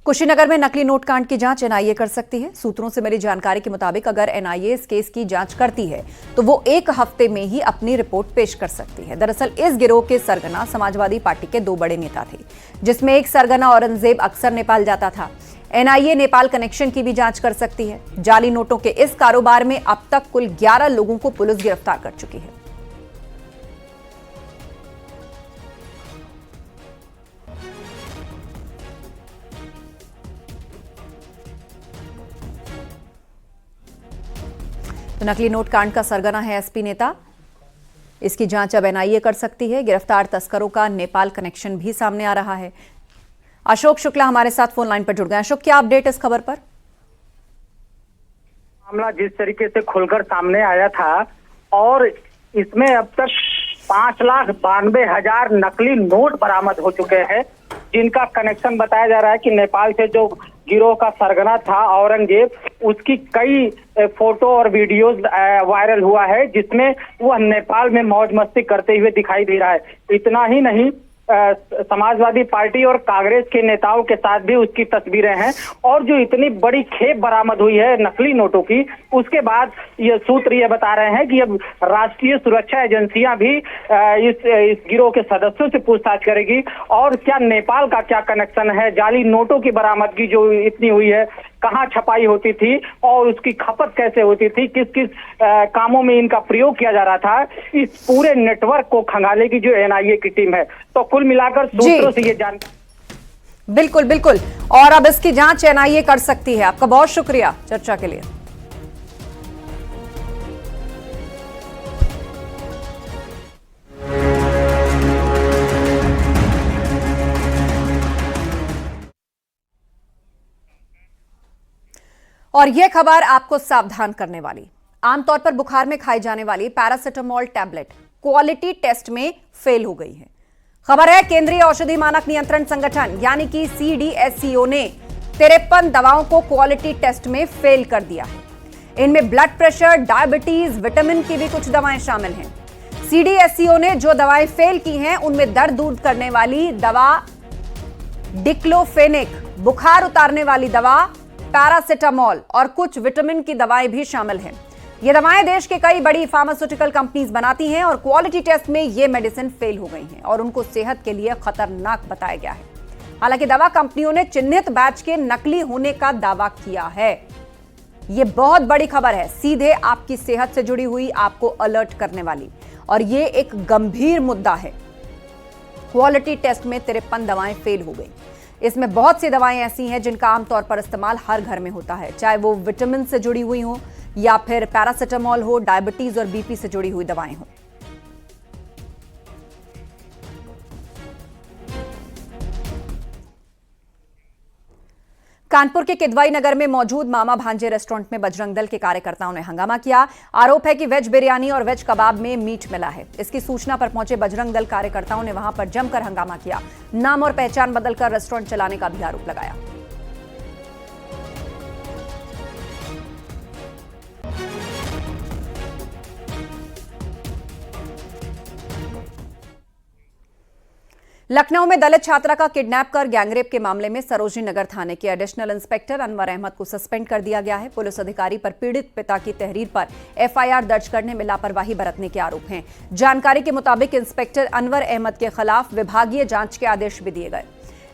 कुशीनगर में नकली नोट कांड की जांच एनआईए कर सकती है। सूत्रों से मिली जानकारी के मुताबिक अगर एनआईए इस केस की जांच करती है तो वो 1 हफ्ते में ही अपनी रिपोर्ट पेश कर सकती है। दरअसल इस गिरोह के सरगना समाजवादी पार्टी के 2 बड़े नेता थे, जिसमें एक सरगना औरंगजेब अक्सर नेपाल जाता था। एनआईए नेपाल कनेक्शन की भी जांच कर सकती है। जाली नोटों के इस कारोबार में अब तक कुल 11 लोगों को पुलिस गिरफ्तार कर चुकी है। तो नकली नोट कांड का सरगना है एसपी नेता। इसकी जांच अब एनआईए कर सकती है। गिरफ्तार तस्करों का नेपाल कनेक्शन भी सामने आ रहा है। अशोक शुक्ला हमारे साथ फोन लाइन पर जुड़ गए। अशोक, क्या अपडेट इस खबर पर? मामला जिस तरीके से खुलकर सामने आया था और इसमें अब तक 5,92,000 नकली नोट बरामद हो चुके हैं, जिनका कनेक्शन बताया जा रहा है कि नेपाल से जो गिरोह का सरगना था औरंगजेब, उसकी कई फोटो और वीडियोस वायरल हुआ है, जिसमें वह नेपाल में मौज मस्ती करते हुए दिखाई दे रहा है। इतना ही नहीं, समाजवादी पार्टी और कांग्रेस के नेताओं के साथ भी उसकी तस्वीरें हैं। और जो इतनी बड़ी खेप बरामद हुई है नकली नोटों की, उसके बाद ये सूत्र ये बता रहे हैं कि अब राष्ट्रीय सुरक्षा एजेंसियां भी इस गिरोह के सदस्यों से पूछताछ करेगी। और क्या नेपाल का क्या कनेक्शन है, जाली नोटों की बरामदगी जो इतनी हुई है, कहाँ छपाई होती थी और उसकी खपत कैसे होती थी, किस किस कामों में इनका प्रयोग किया जा रहा था, इस पूरे नेटवर्क को खंगालेगी जो एनआईए की टीम है। तो कुल मिलाकर सूत्रों से ये जानकारी। बिल्कुल बिल्कुल, और अब इसकी जांच एनआईए कर सकती है। आपका बहुत शुक्रिया चर्चा के लिए। और यह खबर आपको सावधान करने वाली। आमतौर पर बुखार में खाई जाने वाली पैरासिटामोल टैबलेट क्वालिटी टेस्ट में फेल हो गई है। खबर है केंद्रीय औषधि मानक नियंत्रण संगठन यानी कि सीडीएससीओ ने 53 दवाओं को क्वालिटी टेस्ट में फेल कर दिया है। इनमें ब्लड प्रेशर, डायबिटीज, विटामिन की भी कुछ दवाएं शामिल हैं। सीडीएससीओ ने जो दवाएं फेल की हैं उनमें दर्द दूर करने वाली दवा डिक्लोफेनेक, बुखार उतारने वाली दवा पैरासिटामोल और कुछ विटामिन की दवाएं भी शामिल हैं। ये दवाएं देश के कई बड़ी फार्मास्यूटिकल कंपनीज बनाती हैं और क्वालिटी टेस्ट में ये मेडिसिन फेल हो गई हैं और उनको सेहत के लिए खतरनाक बताया गया है। हालांकि दवा कंपनियों ने चिन्हित बैच के नकली होने का दावा किया है। ये बहुत बड़ी खबर है, सीधे आपकी सेहत से जुड़ी हुई, आपको अलर्ट करने वाली, और ये एक गंभीर मुद्दा है। क्वालिटी टेस्ट में 53 दवाएं फेल हो गई। इसमें बहुत सी दवाएं ऐसी हैं जिनका आमतौर पर इस्तेमाल हर घर में होता है, चाहे वो विटामिन से जुड़ी हुई हो या फिर पैरासिटामोल हो, डायबिटीज और बीपी से जुड़ी हुई दवाएं हो। कानपुर के किदवाई नगर में मौजूद मामा भांजे रेस्टोरेंट में बजरंग दल के कार्यकर्ताओं ने हंगामा किया। आरोप है कि वेज बिरयानी और वेज कबाब में मीट मिला है। इसकी सूचना पर पहुंचे बजरंग दल कार्यकर्ताओं ने वहां पर जमकर हंगामा किया। नाम और पहचान बदलकर रेस्टोरेंट चलाने का भी आरोप लगाया। लखनऊ में दलित छात्रा का किडनैप कर गैंगरेप के मामले में सरोजनी नगर थाने के एडिशनल इंस्पेक्टर अनवर अहमद को सस्पेंड कर दिया गया है। पुलिस अधिकारी पर पीड़ित पिता की तहरीर पर एफआईआर दर्ज करने में लापरवाही बरतने के आरोप हैं। जानकारी के मुताबिक इंस्पेक्टर अनवर अहमद के खिलाफ विभागीय जांच के आदेश भी दिए गए।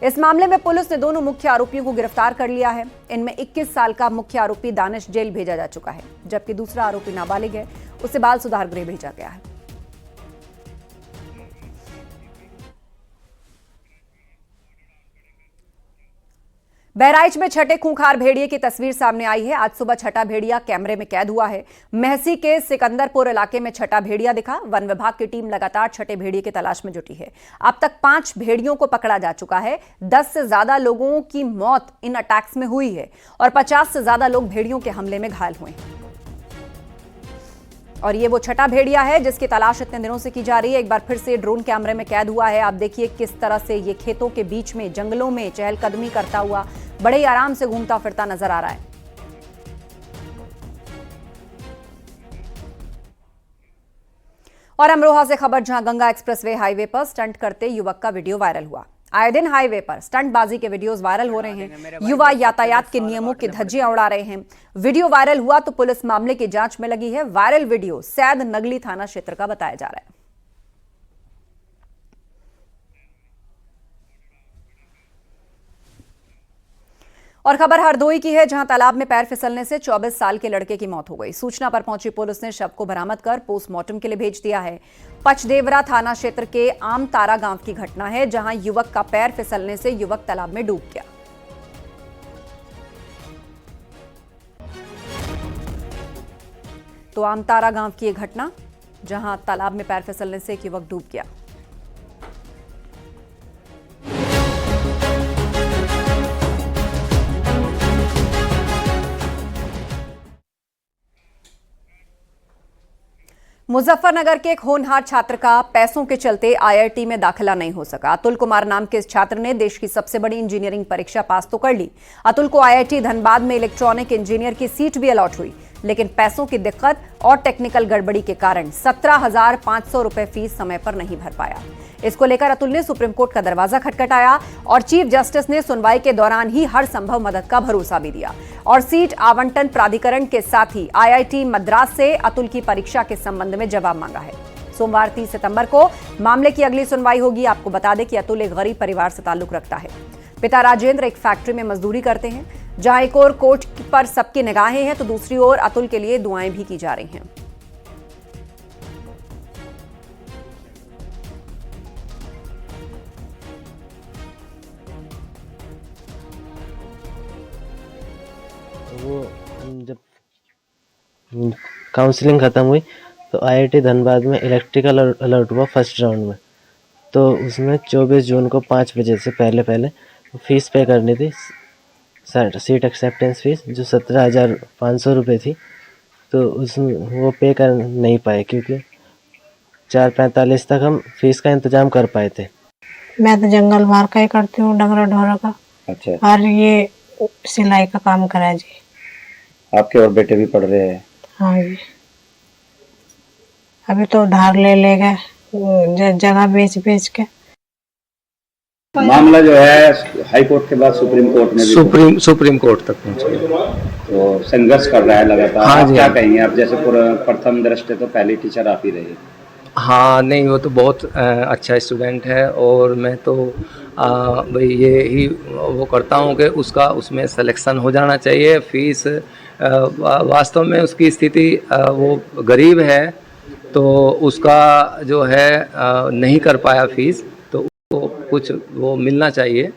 इस मामले में पुलिस ने दोनों मुख्य आरोपियों को गिरफ्तार कर लिया है। इनमें 21 साल का मुख्य आरोपी दानिश जेल भेजा जा चुका है, जबकि दूसरा आरोपी नाबालिग है, उसे बाल सुधार गृह भेजा गया है। बहराइच में छठे खूंखार भेड़िए की तस्वीर सामने आई है। आज सुबह छठा भेड़िया कैमरे में कैद हुआ है। महसी के सिकंदरपुर इलाके में छठा भेड़िया दिखा। वन विभाग की टीम लगातार छठे भेड़िए की तलाश में जुटी है। अब तक 5 भेड़ियों को पकड़ा जा चुका है। 10 से ज्यादा लोगों की मौत इन अटैक्स में हुई है और 50 से ज्यादा लोग भेड़ियों के हमले में घायल हुए हैं। और ये वो छठा भेड़िया है जिसकी तलाश इतने दिनों से की जा रही है। एक बार फिर से ड्रोन कैमरे में कैद हुआ है। आप देखिए किस तरह से ये खेतों के बीच में, जंगलों में चहलकदमी करता हुआ बड़े ही आराम से घूमता फिरता नजर आ रहा है। और अमरोहा से खबर, जहां गंगा एक्सप्रेसवे हाईवे पर स्टंट करते युवक का वीडियो वायरल हुआ। आए दिन हाईवे पर स्टंटबाजी के वीडियोस वायरल हो रहे हैं। युवा यातायात के नियमों की धज्जियां उड़ा रहे हैं। वीडियो वायरल हुआ तो पुलिस मामले की जांच में लगी है। वायरल वीडियो सैद नगली थाना क्षेत्र का बताया जा रहा है। और खबर हरदोई की है, जहां तालाब में पैर फिसलने से 24 साल के लड़के की मौत हो गई। सूचना पर पहुंची पुलिस ने शव को बरामद कर पोस्टमार्टम के लिए भेज दिया है। पचदेवरा थाना क्षेत्र के आमतारा गांव की घटना है, जहां युवक का पैर फिसलने से युवक तालाब में डूब गया। तो आमतारा गांव की यह घटना, जहां तालाब में पैर फिसलने से एक युवक डूब गया। मुजफ्फरनगर के एक होनहार छात्र का पैसों के चलते आईआईटी में दाखिला नहीं हो सका। अतुल कुमार नाम के इस छात्र ने देश की सबसे बड़ी इंजीनियरिंग परीक्षा पास तो कर ली। अतुल को आईआईटी धनबाद में इलेक्ट्रॉनिक इंजीनियर की सीट भी अलॉट हुई, लेकिन पैसों की दिक्कत और टेक्निकल गड़बड़ी के कारण 17,500 रुपए फीस समय पर नहीं भर पाया। इसको लेकर अतुल ने सुप्रीम कोर्ट का दरवाजा खटखटाया और चीफ जस्टिस ने सुनवाई के दौरान ही हर संभव मदद का भरोसा भी दिया और सीट आवंटन प्राधिकरण के साथ ही आईआईटी मद्रास से अतुल की परीक्षा के संबंध में जवाब मांगा है। सोमवार 30 सितंबर को मामले की अगली सुनवाई होगी। आपको बता दें कि अतुल एक गरीब परिवार से ताल्लुक रखता है। पिता राजेंद्र एक फैक्ट्री में मजदूरी करते हैं। जहां एक और कोर्ट पर सबकी निगाहें हैं, तो दूसरी ओर अतुल के लिए दुआएं भी की जा रही हैं। वो जब काउंसलिंग ख़त्म हुई तो आईआईटी धनबाद में इलेक्ट्रिकल अलर्ट हुआ फर्स्ट राउंड में। तो उसमें 24 जून को 5 बजे से पहले फ़ीस पे करनी थी, सीट एक्सेप्टेंस फ़ीस जो 17,500 रुपये थी। तो उसमें वो पे कर नहीं पाए क्योंकि 4:45 तक हम फीस का इंतज़ाम कर पाए थे। मैं तो जंगल मार का ही करती हूँ, डंगरा ढोरा का। अच्छा। और ये सिलाई का काम करा जी। आपके और बेटे भी पढ़ रहे हैं? हाँ जी। अभी तो उधार ले लेगा जगह बेच के। मामला जो है हाई कोर्ट के बाद सुप्रीम कोर्ट में भी सुप्रीम कोर्ट तक पहुंच गया। तो संघर्ष कर रहा है लगातार। हाँ आप जी, क्या हाँ। कहेंगे? आप जैसे प्रथम दृष्टि तो पहली टीचर आप ही रहे। हाँ नहीं, वो तो बहुत अच्छा स्टूडेंट है और मैं तो भाई ये ही वो करता हूँ कि उसका उसमें सिलेक्शन हो जाना चाहिए। फीस वास्तव में उसकी स्थिति वो गरीब है, तो उसका जो है नहीं कर पाया फीस, तो कुछ वो मिलना चाहिए।